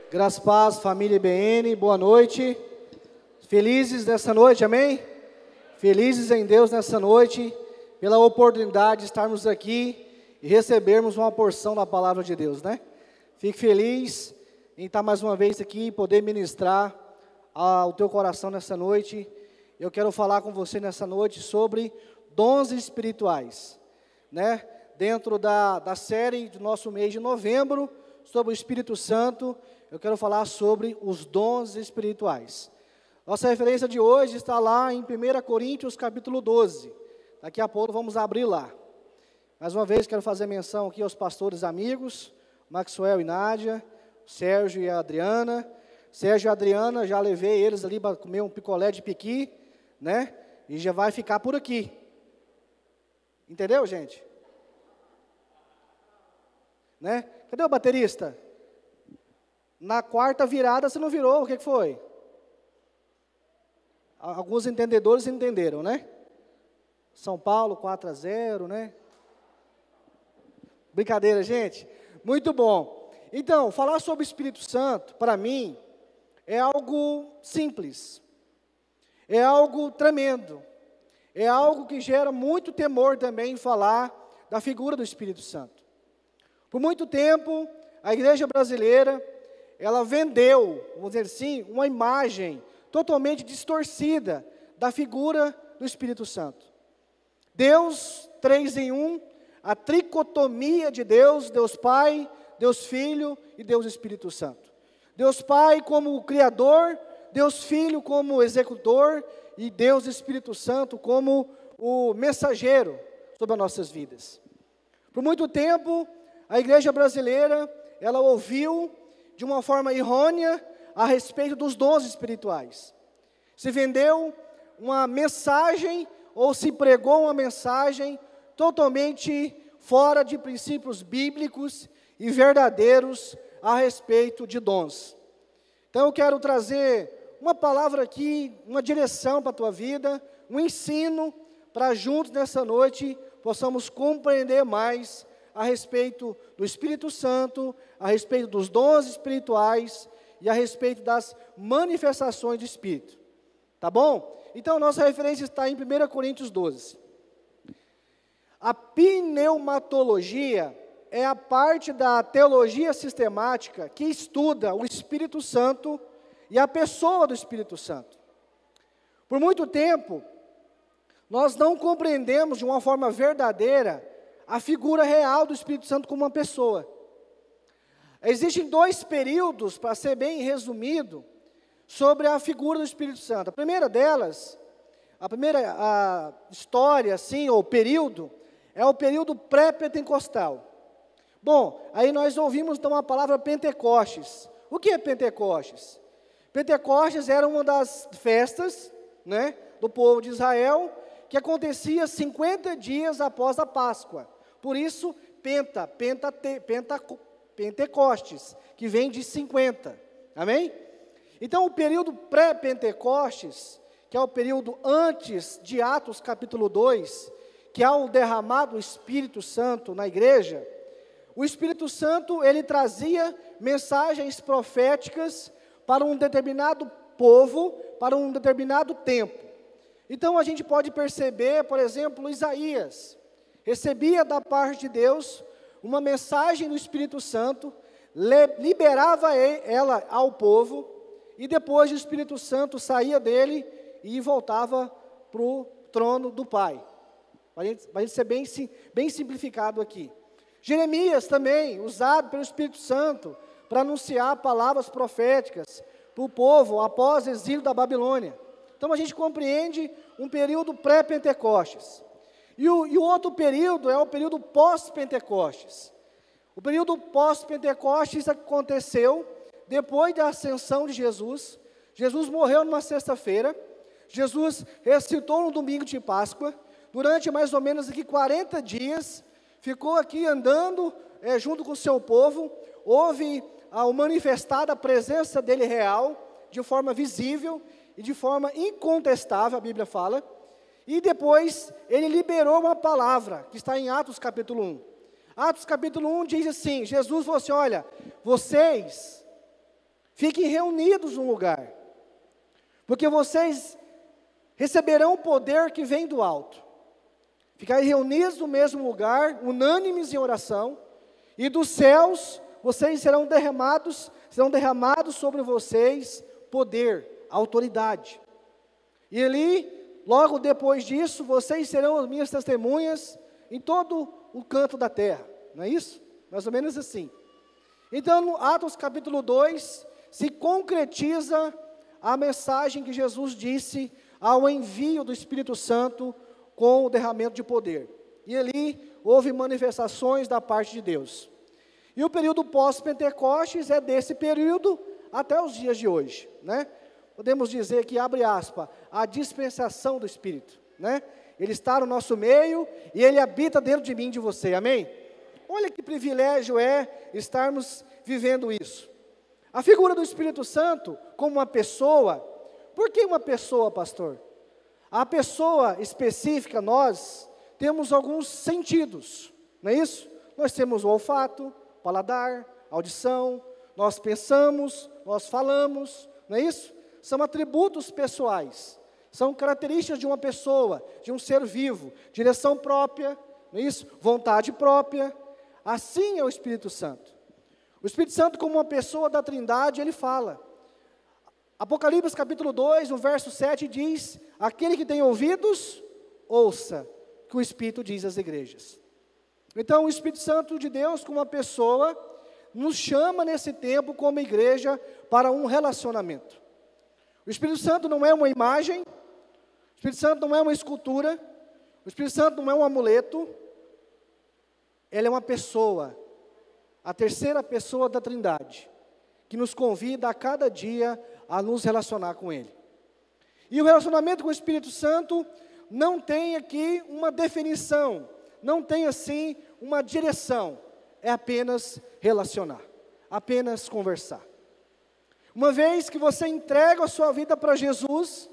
Graças a paz, família IBN, boa noite. Felizes nessa noite, amém? Felizes em Deus nessa noite, pela oportunidade de estarmos aqui e recebermos uma porção da palavra de Deus, né? Fique feliz em estar mais uma vez aqui e poder ministrar ao teu coração nessa noite. Eu quero falar com você nessa noite sobre dons espirituais, né? Dentro da série do nosso mês de novembro, sobre o Espírito Santo, eu quero falar sobre os dons espirituais. Nossa referência de hoje está lá em 1 Coríntios capítulo 12. Daqui a pouco vamos abrir lá. Mais uma vez quero fazer menção aqui aos pastores amigos, Maxwell e Nádia, Sérgio e a Adriana. Sérgio e a Adriana, já levei eles ali para comer um picolé de piqui, né? E já vai ficar por aqui. Entendeu, gente? Né? Cadê o baterista? Na quarta virada você não virou, o que foi? Alguns entendedores entenderam, né? São Paulo 4-0, né? Brincadeira, gente? Muito bom. Então, falar sobre o Espírito Santo, para mim, é algo simples. É algo tremendo. É algo que gera muito temor também falar da figura do Espírito Santo. Por muito tempo, a igreja brasileira, ela vendeu, vamos dizer assim, uma imagem totalmente distorcida da figura do Espírito Santo. Deus, 3 em 1, a tricotomia de Deus, Deus Pai, Deus Filho e Deus Espírito Santo. Deus Pai como o Criador, Deus Filho como executor e Deus Espírito Santo como o mensageiro sobre as nossas vidas. Por muito tempo, a igreja brasileira, ela ouviu de uma forma errônea a respeito dos dons espirituais. Se vendeu uma mensagem ou se pregou uma mensagem totalmente fora de princípios bíblicos e verdadeiros a respeito de dons. Então eu quero trazer uma palavra aqui, uma direção para a tua vida, um ensino para juntos nessa noite possamos compreender mais a respeito do Espírito Santo, a respeito dos dons espirituais e a respeito das manifestações do Espírito. Tá bom? Então, nossa referência está em 1 Coríntios 12. A pneumatologia é a parte da teologia sistemática que estuda o Espírito Santo e a pessoa do Espírito Santo. Por muito tempo, nós não compreendemos de uma forma verdadeira a figura real do Espírito Santo como uma pessoa. Existem 2 períodos, para ser bem resumido, sobre a figura do Espírito Santo. A primeira delas, a primeira história, assim, ou período, é o período pré-pentecostal. Bom, aí nós ouvimos então a palavra Pentecostes. O que é Pentecostes? Pentecostes era uma das festas, né, do povo de Israel, que acontecia 50 dias após a Páscoa. Por isso, Pentecostes, que vem de 50. Amém? Então, o período pré-Pentecostes, que é o período antes de Atos capítulo 2, que há o derramado Espírito Santo na igreja, o Espírito Santo, ele trazia mensagens proféticas para um determinado povo, para um determinado tempo. Então, a gente pode perceber, por exemplo, Isaías recebia da parte de Deus uma mensagem do Espírito Santo, liberava ela ao povo, e depois o Espírito Santo saía dele e voltava para o trono do Pai. Para a gente ser bem simplificado aqui. Jeremias também, usado pelo Espírito Santo, para anunciar palavras proféticas para o povo após o exílio da Babilônia. Então a gente compreende um período pré-Pentecostes. E o outro período é o período pós-Pentecostes. O período pós-Pentecostes aconteceu depois da ascensão de Jesus. Jesus morreu numa sexta-feira. Jesus ressuscitou no domingo de Páscoa. Durante mais ou menos aqui 40 dias, ficou aqui andando junto com o seu povo. Houve manifestada a presença dele real, de forma visível e de forma incontestável, a Bíblia fala. E depois ele liberou uma palavra, que está em Atos capítulo 1. Atos capítulo 1 diz assim, Jesus falou assim, olha, vocês fiquem reunidos num lugar, porque vocês receberão o poder que vem do alto. Ficarem reunidos no mesmo lugar, unânimes em oração, e dos céus vocês serão derramados sobre vocês poder, autoridade. E ali, logo depois disso, vocês serão as minhas testemunhas em todo o canto da terra. Não é isso? Mais ou menos assim. Então, no Atos capítulo 2, se concretiza a mensagem que Jesus disse ao envio do Espírito Santo com o derramamento de poder. E ali houve manifestações da parte de Deus. E o período pós-Pentecostes é desse período até os dias de hoje, né? Podemos dizer que, abre aspas, a dispensação do Espírito, né? Ele está no nosso meio e Ele habita dentro de mim e de você, amém? Olha que privilégio é estarmos vivendo isso. A figura do Espírito Santo como uma pessoa, por que uma pessoa, pastor? A pessoa específica, nós temos alguns sentidos, não é isso? Nós temos o olfato, paladar, audição, nós pensamos, nós falamos, não é isso? São atributos pessoais, são características de uma pessoa, de um ser vivo, direção própria, não é isso? Vontade própria, assim é o Espírito Santo. O Espírito Santo como uma pessoa da Trindade, ele fala. Apocalipse capítulo 2, no verso 7 diz, aquele que tem ouvidos, ouça o que o Espírito diz às igrejas. Então o Espírito Santo de Deus como uma pessoa, nos chama nesse tempo como igreja para um relacionamento. O Espírito Santo não é uma imagem, o Espírito Santo não é uma escultura, o Espírito Santo não é um amuleto, ele é uma pessoa, a terceira pessoa da Trindade, que nos convida a cada dia a nos relacionar com Ele. E o relacionamento com o Espírito Santo não tem aqui uma definição, não tem assim uma direção, é apenas relacionar, apenas conversar. Uma vez que você entrega a sua vida para Jesus,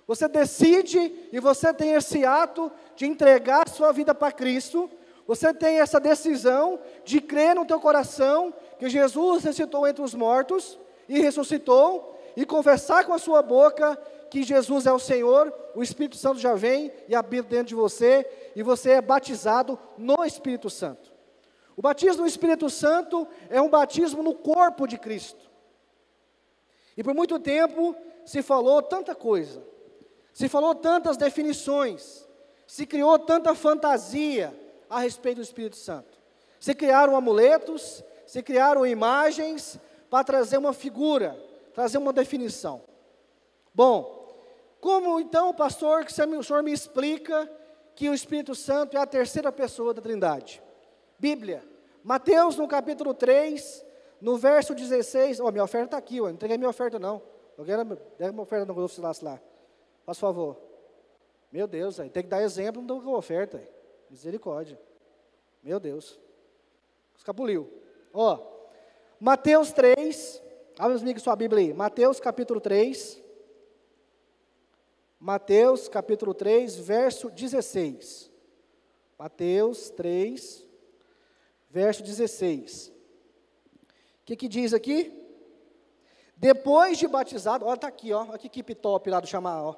você decide e você tem esse ato de entregar a sua vida para Cristo, você tem essa decisão de crer no teu coração que Jesus ressuscitou entre os mortos e ressuscitou, e confessar com a sua boca que Jesus é o Senhor, o Espírito Santo já vem e habita dentro de você, e você é batizado no Espírito Santo. O batismo no Espírito Santo é um batismo no corpo de Cristo. E por muito tempo se falou tanta coisa, se falou tantas definições, se criou tanta fantasia a respeito do Espírito Santo. Se criaram amuletos, se criaram imagens para trazer uma figura, trazer uma definição. Bom, como então, pastor, que o senhor me explica que o Espírito Santo é a terceira pessoa da Trindade? Bíblia, Mateus no capítulo 3, no verso 16, minha oferta está aqui, não entreguei minha oferta não. Eu quero minha oferta no Rodolfo Silas lá. Faz favor. Meu Deus, tem que dar exemplo, não dou oferta. Misericórdia. Meu Deus. Escapuliu. Mateus 3, abre comigo sua Bíblia aí. Mateus capítulo 3. Mateus capítulo 3, verso 16. Mateus 3, verso 16. O que diz aqui? Depois de batizado, olha, está aqui, olha que equipe top lá do chamar,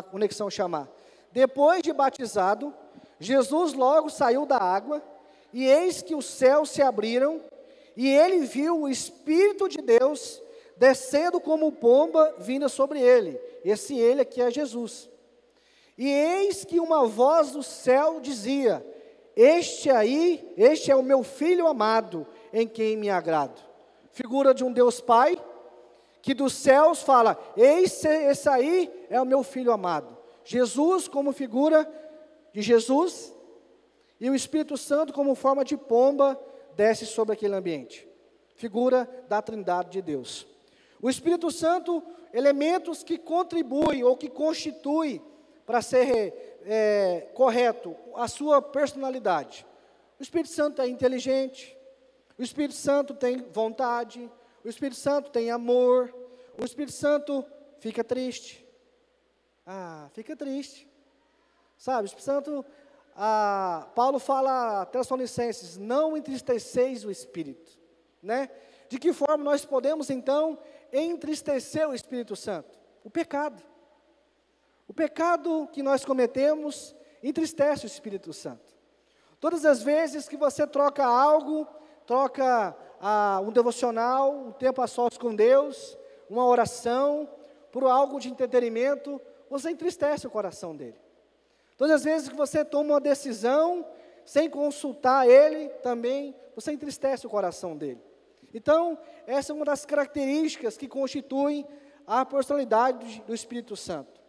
conexão chamar. Depois de batizado, Jesus logo saiu da água, e eis que os céus se abriram, e ele viu o Espírito de Deus descendo como pomba vinda sobre ele. Ele aqui é Jesus. E eis que uma voz do céu dizia, este é o meu Filho amado, em quem me agrado. Figura de um Deus Pai, que dos céus fala, esse aí é o meu Filho amado. Jesus como figura de Jesus, e o Espírito Santo como forma de pomba, desce sobre aquele ambiente. Figura da Trindade de Deus. O Espírito Santo, elementos que contribuem ou que constituem, para ser correto, a sua personalidade. O Espírito Santo é inteligente, o Espírito Santo tem vontade, o Espírito Santo tem amor, o Espírito Santo fica triste. Fica triste. Sabe, o Espírito Santo, Paulo fala a Tessalonicenses, não entristeceis o Espírito, né? De que forma nós podemos, então, entristecer o Espírito Santo? O pecado. O pecado que nós cometemos entristece o Espírito Santo. Todas as vezes que você troca algo, troca um devocional, um tempo a sós com Deus, uma oração, por algo de entretenimento, você entristece o coração dele. Todas as vezes que você toma uma decisão, sem consultar ele, também, você entristece o coração dele. Então, essa é uma das características que constituem a personalidade do Espírito Santo.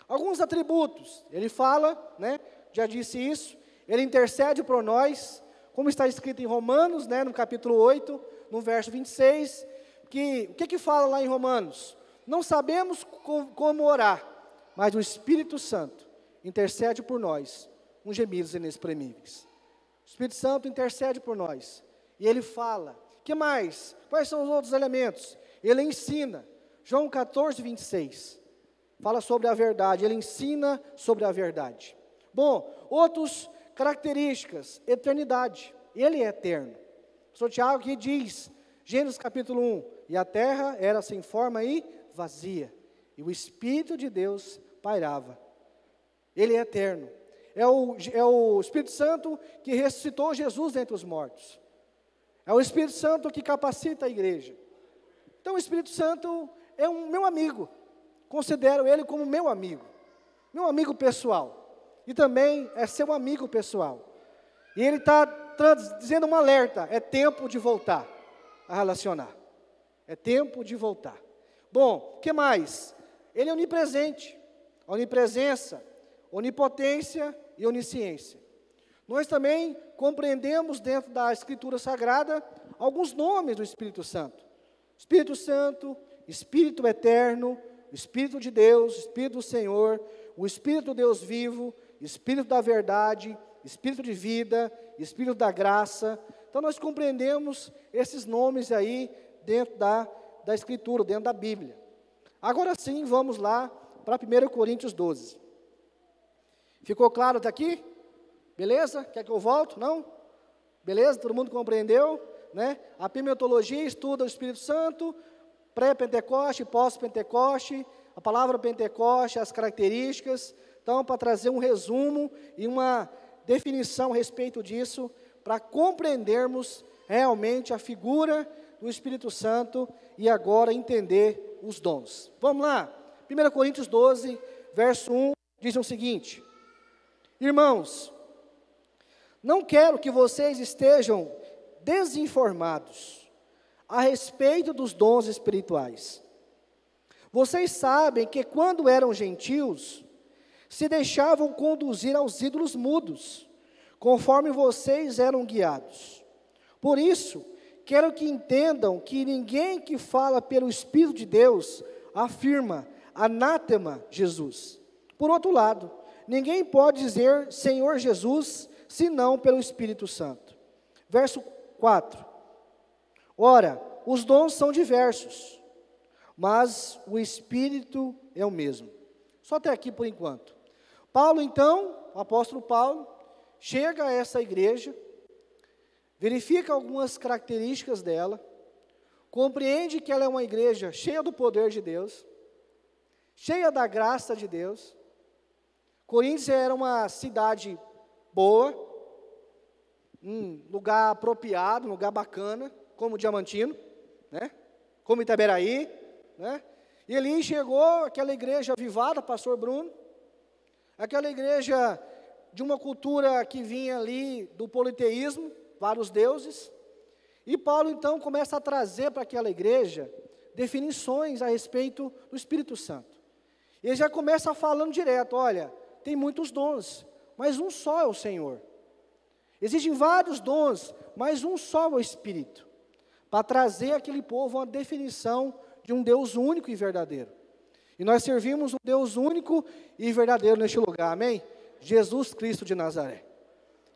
Alguns atributos, ele fala, né, já disse isso, ele intercede por nós, como está escrito em Romanos, né, no capítulo 8, no verso 26, o que fala lá em Romanos? Não sabemos como orar, mas o Espírito Santo intercede por nós, com gemidos inexprimíveis. O Espírito Santo intercede por nós, e ele fala. Que mais? Quais são os outros elementos? Ele ensina. João 14, 26. Fala sobre a verdade. Ele ensina sobre a verdade. Bom, outras características. Eternidade. Ele é eterno. O Sr. Tiago aqui diz, Gênesis capítulo 1, e a terra era sem forma e vazia, e o Espírito de Deus pairava. Ele é eterno. É o Espírito Santo que ressuscitou Jesus dentre os mortos. É o Espírito Santo que capacita a igreja. Então o Espírito Santo é um meu amigo. Considero ele como meu amigo pessoal. E também é seu amigo pessoal. E ele está dizendo um alerta, é tempo de voltar a relacionar. É tempo de voltar. Bom, o que mais? Ele é onipresente, onipresença, onipotência e onisciência. Nós também compreendemos dentro da Escritura Sagrada alguns nomes do Espírito Santo. Espírito Santo, Espírito Eterno, Espírito de Deus, Espírito do Senhor, o Espírito do Deus vivo, Espírito da verdade, Espírito de vida, Espírito da graça. Então nós compreendemos esses nomes aí dentro da Escritura, dentro da Bíblia. Agora sim, vamos lá para 1 Coríntios 12. Ficou claro até aqui? Beleza? Quer que eu volte? Não? Beleza? Todo mundo compreendeu? Né? A pimentologia estuda o Espírito Santo, pré-Pentecoste, pós-Pentecoste, a palavra Pentecoste, as características. Então, para trazer um resumo e uma definição a respeito disso, para compreendermos realmente a figura do Espírito Santo e agora entender os dons. Vamos lá? 1 Coríntios 12, verso 1, diz o seguinte: Irmãos, não quero que vocês estejam desinformados a respeito dos dons espirituais. Vocês sabem que quando eram gentios, se deixavam conduzir aos ídolos mudos, conforme vocês eram guiados. Por isso, quero que entendam que ninguém que fala pelo Espírito de Deus afirma anátema Jesus. Por outro lado, ninguém pode dizer Senhor Jesus, senão pelo Espírito Santo. Verso 4. Ora, os dons são diversos, mas o Espírito é o mesmo. Só até aqui por enquanto. Paulo então, o apóstolo Paulo, chega a essa igreja, verifica algumas características dela, compreende que ela é uma igreja cheia do poder de Deus, cheia da graça de Deus. Coríntios era uma cidade boa, um lugar apropriado, um lugar bacana, como Diamantino, né? Como Itaberaí, né? E ali chegou aquela igreja avivada, pastor Bruno, aquela igreja de uma cultura que vinha ali do politeísmo, vários deuses, e Paulo então começa a trazer para aquela igreja definições a respeito do Espírito Santo. Ele já começa falando direto, olha, tem muitos dons, mas um só é o Senhor. Existem vários dons, mas um só é o Espírito. Para trazer àquele povo uma definição de um Deus único e verdadeiro. E nós servimos um Deus único e verdadeiro neste lugar, amém? Jesus Cristo de Nazaré.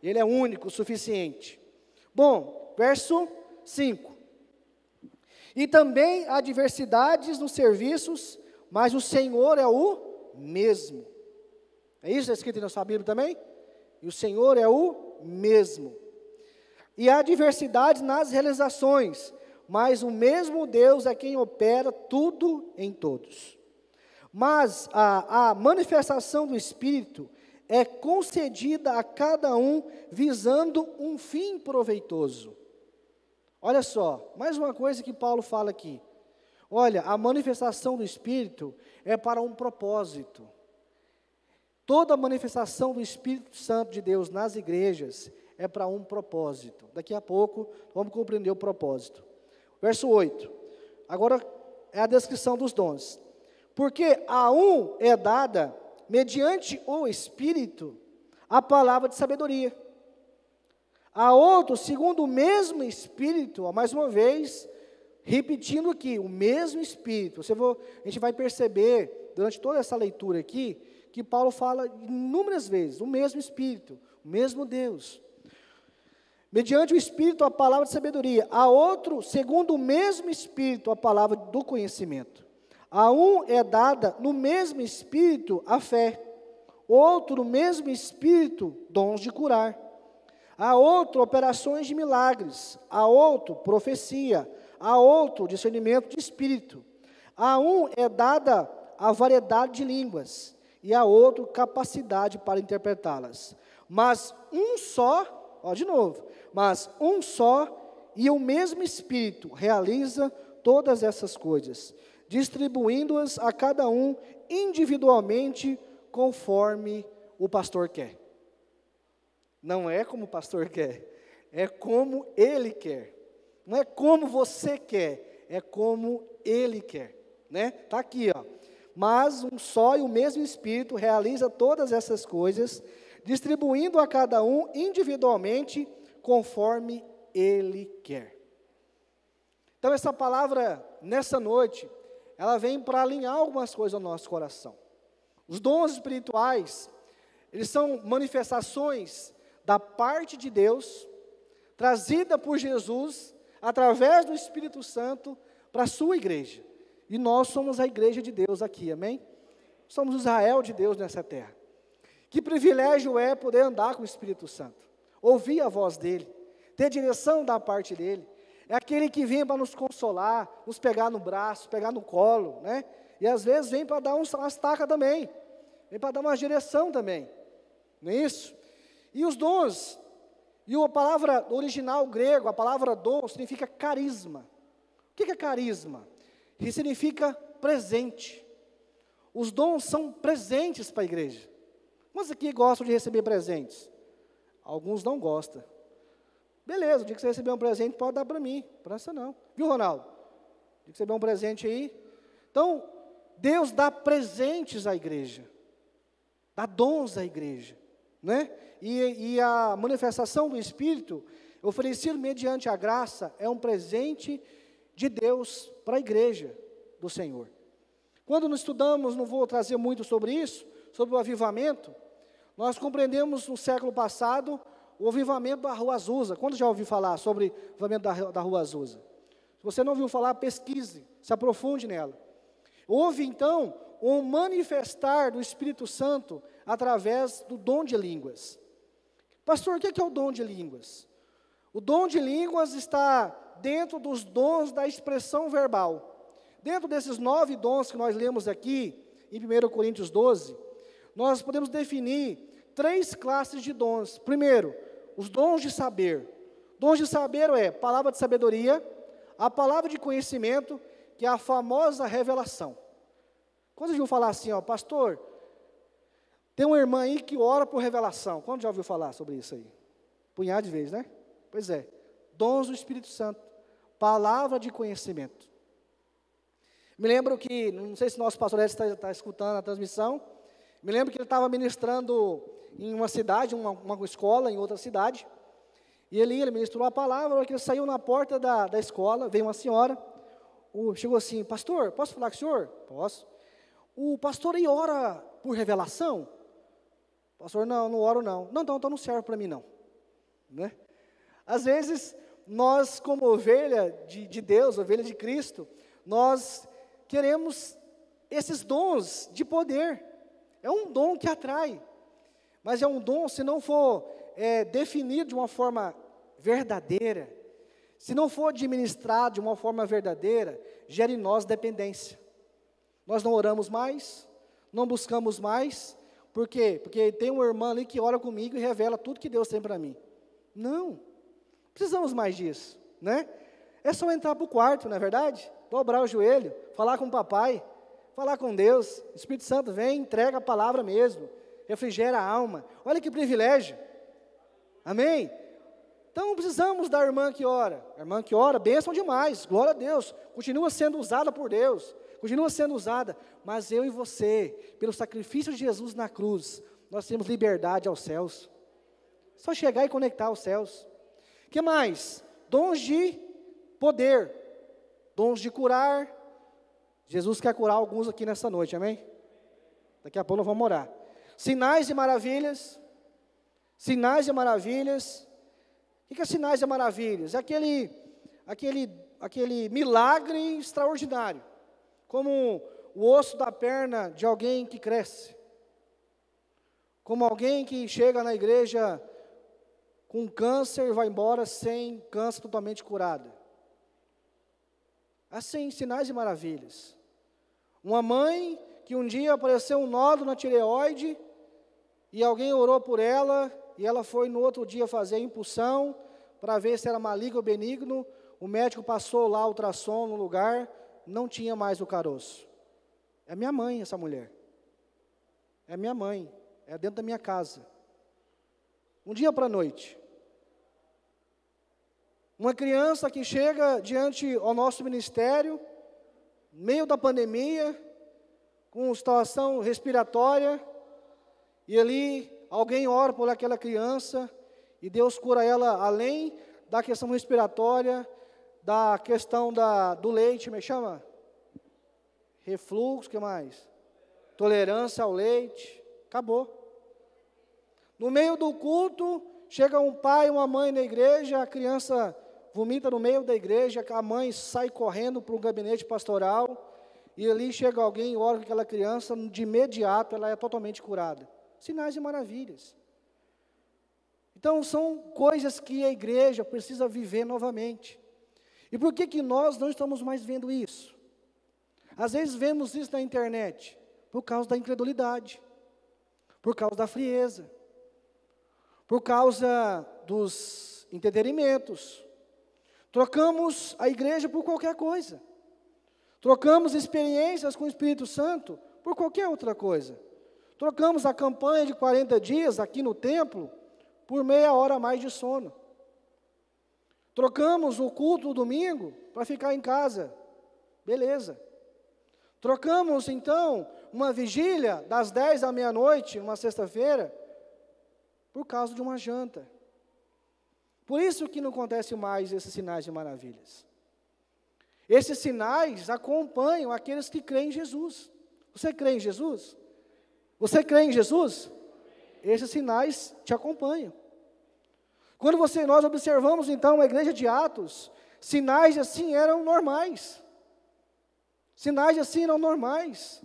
Ele é único, suficiente. Bom, verso 5. E também há diversidades nos serviços, mas o Senhor é o mesmo. É isso que está escrito na sua Bíblia também? E o Senhor é o mesmo. E há diversidade nas realizações, mas o mesmo Deus é quem opera tudo em todos. Mas a manifestação do Espírito é concedida a cada um visando um fim proveitoso. Olha só, mais uma coisa que Paulo fala aqui. Olha, a manifestação do Espírito é para um propósito. Toda a manifestação do Espírito Santo de Deus nas igrejas é para um propósito. Daqui a pouco vamos compreender o propósito. Verso 8. Agora é a descrição dos dons. Porque a um é dada, mediante o Espírito, a palavra de sabedoria. A outro, segundo o mesmo Espírito, mais uma vez, repetindo aqui, o mesmo Espírito. A gente vai perceber, durante toda essa leitura aqui, que Paulo fala inúmeras vezes, o mesmo Espírito, o mesmo Deus. Mediante o Espírito, a palavra de sabedoria. A outro, segundo o mesmo Espírito, a palavra do conhecimento. A um é dada, no mesmo Espírito, a fé. Outro, no mesmo Espírito, dons de curar. A outro, operações de milagres. A outro, profecia. A outro, discernimento de espírito. A um é dada a variedade de línguas. E a outro, capacidade para interpretá-las. Mas um só, de novo, mas um só e o mesmo Espírito realiza todas essas coisas, distribuindo-as a cada um individualmente, conforme o pastor quer. Não é como o pastor quer, é como ele quer. Não é como você quer, é como ele quer, né? Tá aqui, ó. Mas um só e o mesmo Espírito realiza todas essas coisas, distribuindo a cada um individualmente, conforme ele quer. Então essa palavra, nessa noite, ela vem para alinhar algumas coisas no nosso coração. Os dons espirituais, eles são manifestações da parte de Deus, trazida por Jesus, através do Espírito Santo, para a sua igreja. E nós somos a igreja de Deus aqui, amém? Somos o Israel de Deus nessa terra. Que privilégio é poder andar com o Espírito Santo, ouvir a voz dEle, ter direção da parte dEle. É aquele que vem para nos consolar, nos pegar no braço, pegar no colo, né? E às vezes vem para dar umas tacas também, vem para dar uma direção também, não é isso? E os dons, e a palavra original grego, a palavra dom, significa carisma. O que é carisma? Que significa presente. Os dons são presentes para a igreja. Quantos aqui gostam de receber presentes? Alguns não gostam. Beleza, o dia que você receber um presente, pode dar para mim. Presta não. Viu, Ronaldo? O dia que você receber um presente aí. Então, Deus dá presentes à igreja. Dá dons à igreja. Né? E a manifestação do Espírito, oferecido mediante a graça, é um presente de Deus para a igreja do Senhor. Quando nós estudamos, não vou trazer muito sobre isso, sobre o avivamento, nós compreendemos no século passado o avivamento da Rua Azusa. Quando já ouviu falar sobre o avivamento da Rua Azusa? Se você não ouviu falar, pesquise, se aprofunde nela. Houve então um manifestar do Espírito Santo através do dom de línguas. Pastor, o que é o dom de línguas? O dom de línguas está dentro dos dons da expressão verbal. Dentro desses 9 dons que nós lemos aqui, em 1 Coríntios 12, nós podemos definir 3 classes de dons. Primeiro, os dons de saber. Dons de saber é palavra de sabedoria, a palavra de conhecimento, que é a famosa revelação. Quando já ouviu falar assim, pastor, tem uma irmã aí que ora por revelação. Quando já ouviu falar sobre isso aí? Punhado de vezes, né? Pois é. Dons do Espírito Santo. Palavra de conhecimento. Me lembro que, não sei se nosso pastor está escutando a transmissão, me lembro que ele estava ministrando em uma cidade, uma escola em outra cidade, e ele ministrou a palavra. Na hora que ele saiu na porta da escola, veio uma senhora, chegou assim, pastor, posso falar com o senhor? Posso. O pastor aí ora por revelação? Pastor, não oro não. Não, então não serve para mim não. Né? Às vezes, nós como ovelha de Deus, ovelha de Cristo, nós queremos esses dons de poder. É um dom que atrai. Mas é um dom, se não for definido de uma forma verdadeira, se não for administrado de uma forma verdadeira, gera em nós dependência. Nós não oramos mais, não buscamos mais. Por quê? Porque tem uma irmã ali que ora comigo e revela tudo que Deus tem para mim. Não, precisamos mais disso, né? É só entrar para o quarto, não é verdade? Dobrar o joelho, falar com o papai, falar com Deus. O Espírito Santo vem, entrega a palavra mesmo, refrigera a alma. Olha que privilégio. Amém? Então precisamos da irmã que ora. A irmã que ora, bênção demais, glória a Deus. Continua sendo usada por Deus, continua sendo usada. Mas eu e você, pelo sacrifício de Jesus na cruz, nós temos liberdade aos céus. Só chegar e conectar aos céus. O que mais? Dons de poder, dons de curar. Jesus quer curar alguns aqui nessa noite, amém? Daqui a pouco nós vamos orar. Sinais e maravilhas. Sinais e maravilhas. O que é sinais e maravilhas? É aquele milagre extraordinário, como o osso da perna de alguém que cresce, como alguém que chega na igreja com câncer e vai embora sem câncer, totalmente curada. Assim, sinais e maravilhas. Uma mãe que um dia apareceu um nódulo na tireoide e alguém orou por ela e ela foi no outro dia fazer a impulsão para ver se era maligno ou benigno. O médico passou lá o ultrassom no lugar, não tinha mais o caroço. É minha mãe essa mulher. É minha mãe, é dentro da minha casa. Um dia para a noite. Uma criança que chega diante ao nosso ministério, no meio da pandemia, com situação respiratória, e ali alguém ora por aquela criança, e Deus cura ela além da questão respiratória, da questão do leite, como é que chama? Refluxo, o que mais? Tolerância ao leite, acabou. No meio do culto, chega um pai e uma mãe na igreja, a criança vomita no meio da igreja, a mãe sai correndo para um gabinete pastoral, e ali chega alguém e ora com aquela criança, de imediato ela é totalmente curada. Sinais e maravilhas. Então são coisas que a igreja precisa viver novamente. E por que nós não estamos mais vendo isso? Às vezes vemos isso na internet, por causa da incredulidade, por causa da frieza, por causa dos entretenimentos. Trocamos a igreja por qualquer coisa. Trocamos experiências com o Espírito Santo por qualquer outra coisa. Trocamos a campanha de 40 dias aqui no templo por meia hora a mais de sono. Trocamos o culto do domingo para ficar em casa. Beleza. Trocamos, então, uma vigília das 10 à meia-noite, uma sexta-feira, por causa de uma janta. Por isso que não acontece mais esses sinais de maravilhas. Esses sinais acompanham aqueles que creem em Jesus. Você crê em Jesus? Você crê em Jesus? Esses sinais te acompanham. Quando nós observamos então a igreja de Atos, sinais assim eram normais. Sinais assim eram normais.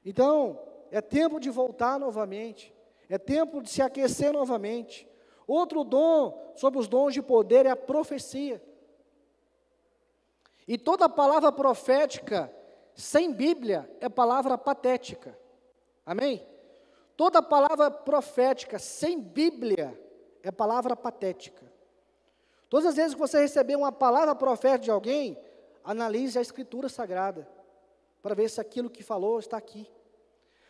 Então, é tempo de voltar novamente. É tempo de se aquecer novamente. Outro dom, sobre os dons de poder, é a profecia. E toda palavra profética, sem Bíblia, é palavra patética. Amém? Toda palavra profética, sem Bíblia, é palavra patética. Todas as vezes que você receber uma palavra profética de alguém, analise a Escritura Sagrada, para ver se aquilo que falou está aqui.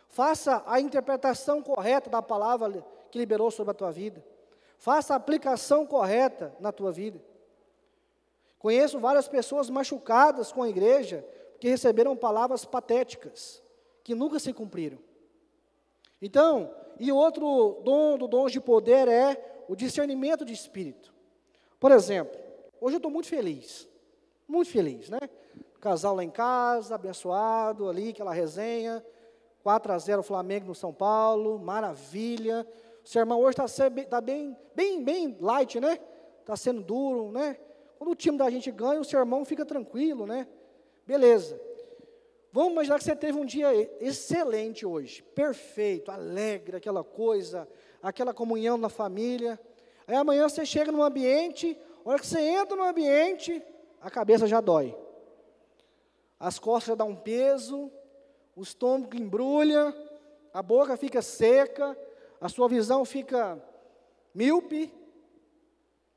Faça a interpretação correta da palavra que liberou sobre a tua vida. Faça a aplicação correta na tua vida. Conheço várias pessoas machucadas com a igreja, que receberam palavras patéticas, que nunca se cumpriram. Então, e outro dom de poder é o discernimento de espírito. Por exemplo, hoje eu estou muito feliz, né? Casal lá em casa, abençoado, ali, aquela resenha, 4-0 Flamengo no São Paulo, maravilha. O sermão hoje está bem light, né? Está sendo duro, né? Quando o time da gente ganha, o sermão fica tranquilo, né? Beleza. Vamos imaginar que você teve um dia excelente hoje, perfeito, alegre, aquela coisa, aquela comunhão na família. Aí amanhã você chega num ambiente, a hora que você entra no ambiente, a cabeça já dói. As costas já dão um peso, o estômago embrulha, a boca fica seca, a sua visão fica míope.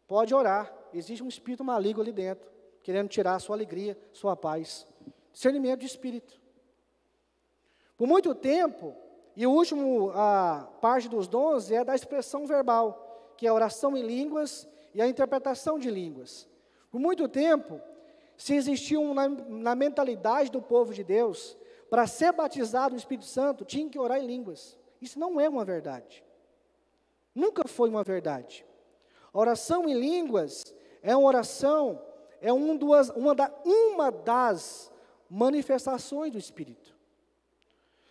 Pode orar, existe um espírito maligno ali dentro, querendo tirar a sua alegria, sua paz. Discernimento de espírito. Por muito tempo, e o último, a parte dos dons é da expressão verbal, que é a oração em línguas e a interpretação de línguas. Por muito tempo, se existiu na mentalidade do povo de Deus, para ser batizado no Espírito Santo, tinha que orar em línguas. Isso não é uma verdade. Nunca foi uma verdade. A oração em línguas é uma oração, é uma das manifestações do Espírito.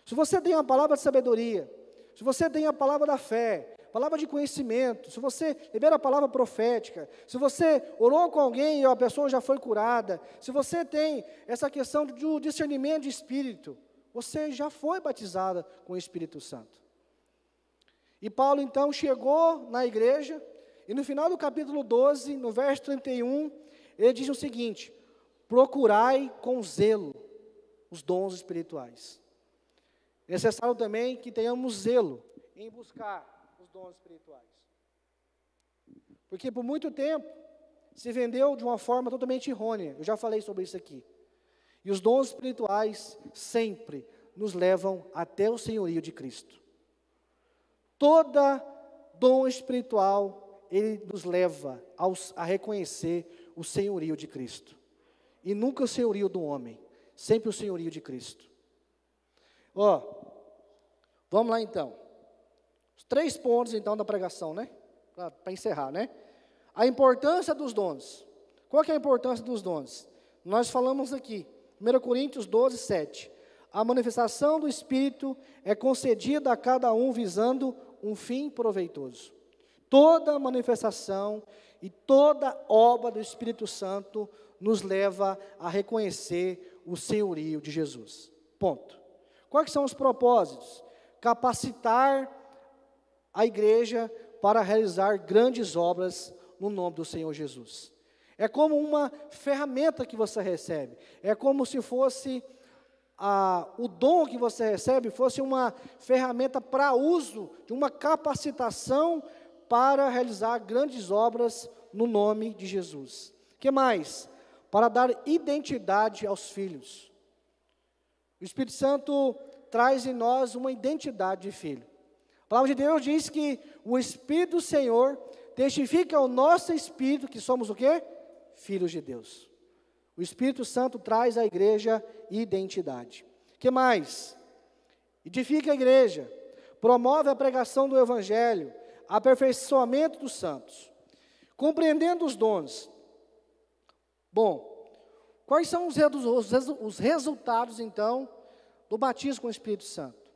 Se você tem a palavra de sabedoria, se você tem a palavra da fé, palavra de conhecimento, se você libera a palavra profética, se você orou com alguém e a pessoa já foi curada, se você tem essa questão do discernimento de espírito, você já foi batizada com o Espírito Santo. E Paulo então chegou na igreja, e no final do capítulo 12, no verso 31, ele diz o seguinte: procurai com zelo os dons espirituais. É necessário também que tenhamos zelo em buscar os dons espirituais. Porque por muito tempo se vendeu de uma forma totalmente errônea. Eu já falei sobre isso aqui. E os dons espirituais sempre nos levam até o senhorio de Cristo. Toda dom espiritual, ele nos leva a reconhecer o senhorio de Cristo. E nunca o senhorio do homem, sempre o senhorio de Cristo. Vamos lá então. Os 3 pontos então da pregação, né? Para encerrar, né? A importância dos dons. Qual que é a importância dos dons? Nós falamos aqui, 1 Coríntios 12, 7. A manifestação do Espírito é concedida a cada um visando um fim proveitoso. Toda manifestação e toda obra do Espírito Santo nos leva a reconhecer o senhorio de Jesus. Ponto. Quais são os propósitos? Capacitar a igreja para realizar grandes obras no nome do Senhor Jesus. É como uma ferramenta que você recebe. É como se fosse o dom que você recebe fosse uma ferramenta para uso de uma capacitação para realizar grandes obras no nome de Jesus. O que mais? Para dar identidade aos filhos. O Espírito Santo traz em nós uma identidade de filho. A palavra de Deus diz que o Espírito do Senhor testifica ao nosso espírito que somos o quê? Filhos de Deus. O Espírito Santo traz à igreja identidade. O que mais? Edifica a igreja, promove a pregação do Evangelho, aperfeiçoamento dos santos, compreendendo os dons. Bom, quais são os resultados, então, do batismo com o Espírito Santo?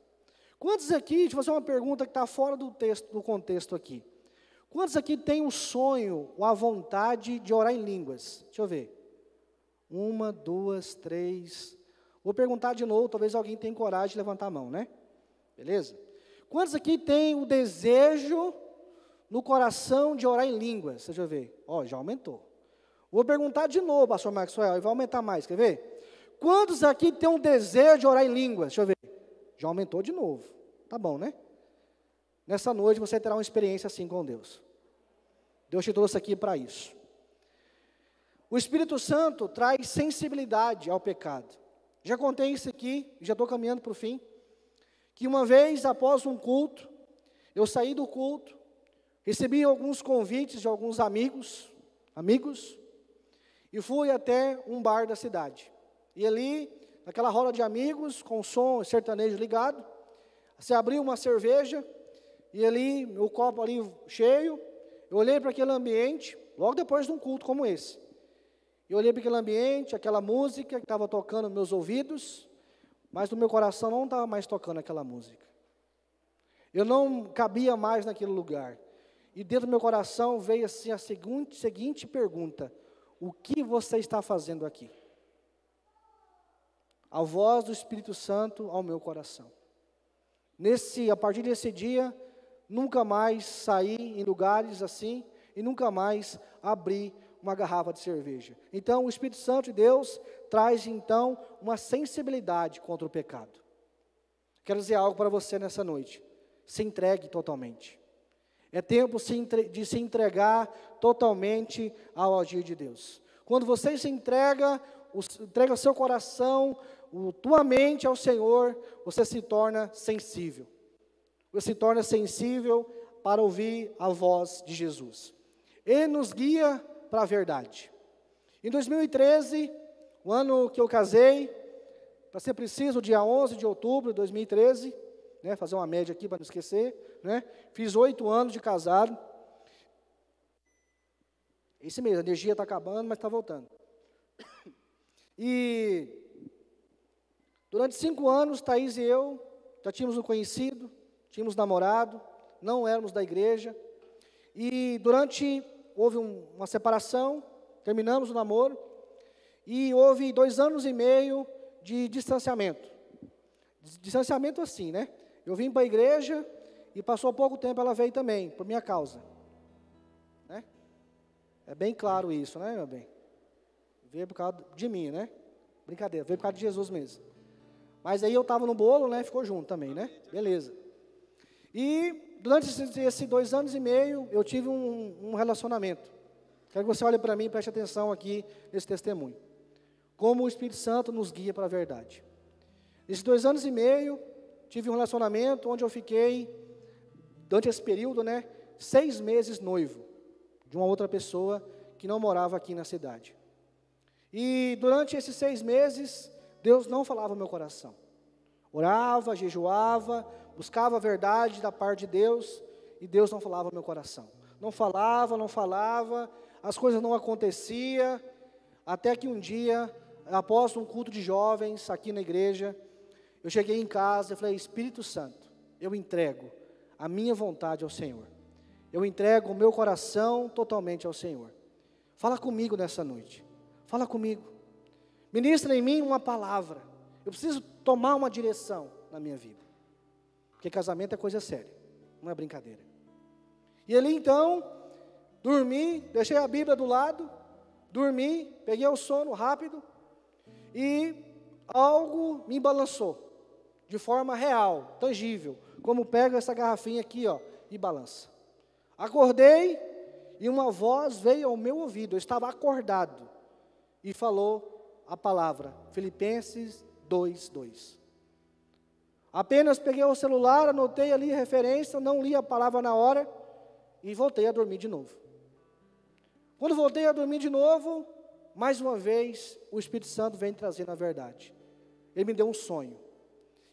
Quantos aqui, deixa eu fazer uma pergunta que está fora do contexto aqui. Quantos aqui têm o sonho ou a vontade de orar em línguas? Deixa eu ver. 1, 2, 3. Vou perguntar de novo, talvez alguém tenha coragem de levantar a mão, né? Beleza? Quantos aqui têm o desejo no coração de orar em línguas? Deixa eu ver. Já aumentou. Vou perguntar de novo, pastor Maxwell, e vai aumentar mais, quer ver? Quantos aqui têm um desejo de orar em línguas? Deixa eu ver. Já aumentou de novo. Tá bom, né? Nessa noite você terá uma experiência assim com Deus. Deus te trouxe aqui para isso. O Espírito Santo traz sensibilidade ao pecado. Já contei isso aqui, já estou caminhando para o fim. Que uma vez, após um culto, eu saí do culto, recebi alguns convites de alguns amigos, e fui até um bar da cidade. E ali, naquela roda de amigos, com o som sertanejo ligado, você abriu uma cerveja, e ali, o copo ali cheio, eu olhei para aquele ambiente, logo depois de um culto como esse. Eu olhei para aquele ambiente, aquela música que estava tocando nos meus ouvidos, mas no meu coração não estava mais tocando aquela música. Eu não cabia mais naquele lugar. E dentro do meu coração veio assim a seguinte pergunta: o que você está fazendo aqui? a voz do Espírito Santo ao meu coração. A partir desse dia, nunca mais saí em lugares assim e nunca mais abri uma garrafa de cerveja. Então, o Espírito Santo de Deus traz, então, uma sensibilidade contra o pecado. Quero dizer algo para você nessa noite. Se entregue totalmente. É tempo de se entregar totalmente ao agir de Deus. Quando você se entrega o seu coração, tua mente ao Senhor, você se torna sensível. Você se torna sensível para ouvir a voz de Jesus. Ele nos guia para a verdade. Em 2013, o ano que eu casei, para ser preciso, dia 11 de outubro de 2013, fazer uma média aqui para não esquecer, fiz 8 anos de casado. Esse mesmo, a energia está acabando, mas está voltando. E durante 5 anos, Thaís e eu já tínhamos nos conhecido, tínhamos namorado, não éramos da igreja. E houve uma separação, terminamos o namoro, e houve 2 anos e meio de distanciamento. Distanciamento assim, Eu vim para a igreja e passou pouco tempo ela veio também, por minha causa. É bem claro isso, meu bem? Veio por causa de mim, Brincadeira, veio por causa de Jesus mesmo. Mas aí eu estava no bolo, ficou junto também, Beleza. E durante esses 2 anos e meio, eu tive um relacionamento. Quero que você olhe para mim e preste atenção aqui nesse testemunho. Como o Espírito Santo nos guia para a verdade. Nesses 2 anos e meio, tive um relacionamento onde eu fiquei, durante esse período, 6 meses noivo de uma outra pessoa que não morava aqui na cidade. E durante esses 6 meses, Deus não falava no meu coração. Orava, jejuava, buscava a verdade da parte de Deus, e Deus não falava no meu coração. Não falava, as coisas não aconteciam, até que um dia, após um culto de jovens aqui na igreja, eu cheguei em casa e falei: Espírito Santo, eu entrego a minha vontade ao Senhor. Eu entrego o meu coração totalmente ao Senhor. Fala comigo nessa noite. Fala comigo. Ministra em mim uma palavra. Eu preciso tomar uma direção na minha vida. Porque casamento é coisa séria, não é brincadeira. E ali então, dormi, deixei a Bíblia do lado, dormi, peguei o sono rápido e algo me balançou, de forma real, tangível, como pego essa garrafinha aqui, e balança. Acordei e uma voz veio ao meu ouvido, eu estava acordado, e falou a palavra, Filipenses 2:2. Apenas peguei o celular, anotei ali a referência, não li a palavra na hora, e voltei a dormir de novo. Quando voltei a dormir de novo, mais uma vez, o Espírito Santo vem trazendo a verdade. Ele me deu um sonho.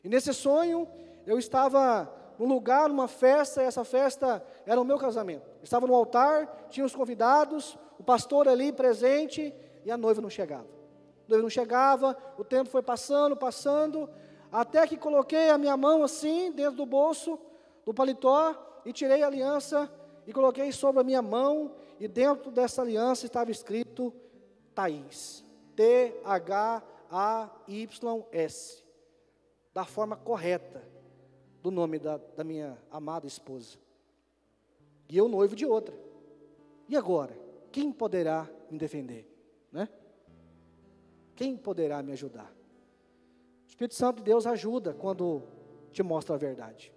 E nesse sonho, eu estava num lugar, numa festa, e essa festa era o meu casamento. Eu estava no altar, tinha os convidados, o pastor ali presente, e a noiva não chegava. A noiva não chegava, o tempo foi passando, até que coloquei a minha mão assim, dentro do bolso, do paletó, e tirei a aliança, e coloquei sobre a minha mão, e dentro dessa aliança estava escrito Thaís, T-H-A-Y-S, da forma correta do nome da minha amada esposa. E eu noivo de outra. E agora? Quem poderá me defender? Quem poderá me ajudar? O Espírito Santo de Deus ajuda quando te mostra a verdade.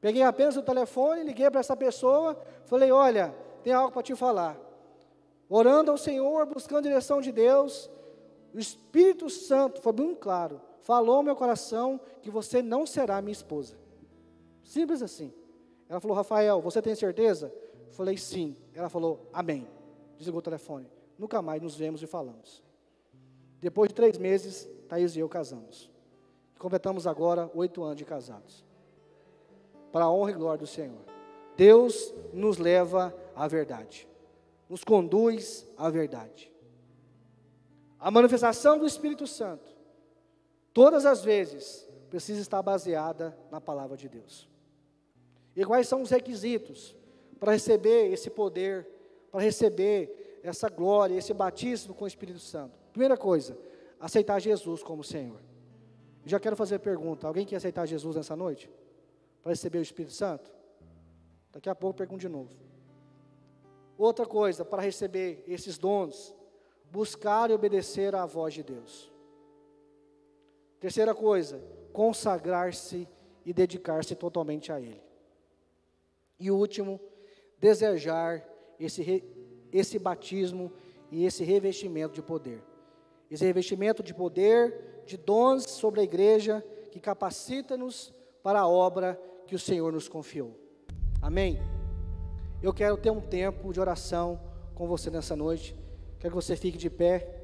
Peguei apenas o telefone, liguei para essa pessoa, falei: olha, tem algo para te falar. Orando ao Senhor, buscando a direção de Deus, o Espírito Santo, foi bem claro, falou ao meu coração que você não será minha esposa. Simples assim. Ela falou: Rafael, você tem certeza? Eu falei: sim. Ela falou: amém. Desligou o telefone. Nunca mais nos vemos e falamos. Depois de 3 meses, Thaís e eu casamos. Completamos agora 8 anos de casados. Para a honra e glória do Senhor. Deus nos leva à verdade. Nos conduz à verdade. A manifestação do Espírito Santo, todas as vezes, precisa estar baseada na palavra de Deus. E quais são os requisitos para receber esse poder, para receber essa glória, esse batismo com o Espírito Santo? Primeira coisa, aceitar Jesus como Senhor. Já quero fazer a pergunta: alguém quer aceitar Jesus nessa noite? Para receber o Espírito Santo? Daqui a pouco eu pergunto de novo. Outra coisa, para receber esses dons, buscar e obedecer à voz de Deus. Terceira coisa, consagrar-se e dedicar-se totalmente a Ele. E o último, desejar esse batismo e esse revestimento de poder. Esse revestimento de poder, de dons sobre a igreja, que capacita-nos para a obra que o Senhor nos confiou. Amém? Eu quero ter um tempo de oração com você nessa noite. Quero que você fique de pé.